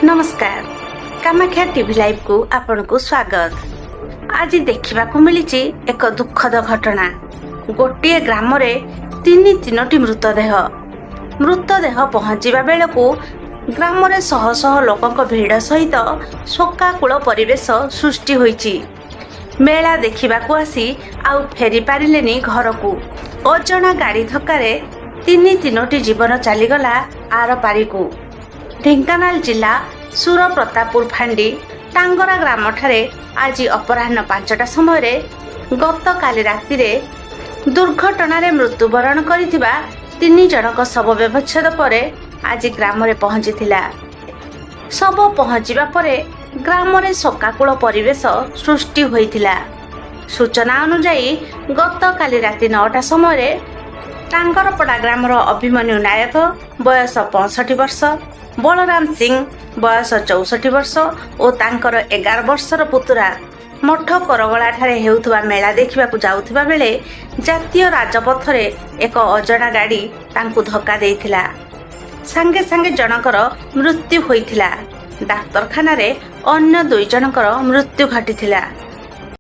नमस्कार Kamakhya TV live को आपण को स्वागत। आज देखा मिली एक दुखद घटना। गोटे ग्राम रे तीनोटी मृतदेह पहुंचवा बेलू ग्राम रे शह शह लोकों भिड़ सहित शोकाकूल परिवेश सृष्टि होईची। मेला देखा आसी आउ फेरी पारिलेनी घर को। अजणा गाड़ी धक्कार तीनोटी जीवन चलीगला आर पारी को। ढेंकानाल जिला सुरप्रतापुर फांडी टांगरा ग्राम ठारे आज अपराह्न 5टा समय गत काली राति दुर्घटन मृत्युवरण करिथिबा 3 जनक शव व्यवच्छेद पर आज ग्राम रे पहुंचीथिला। शव पहुंचीबा परे ग्राम रे शोकाकूल परिवेश सृष्टि होइथिला। सूचना अनुसार गत काली राति 9टा समय टांगरपड़ा ग्रामर अभिमन्यु नायक बयस 65 वर्ष, बलराम सिंह बयस 64 वर्ष और तांकर 11 वर्षर पुतुरा मठ करगला ठारे हेउथबा मेला देखिबाकू जाउथबा बेले जातीय राजपथ रे एक अजणा गाड़ी तांकू धक्का देइथिला। संगे संगे जनकर मृत्यु होइथिला। डाक्तरखाना रे अन्य 2 जनकर मृत्यु घटिथिला।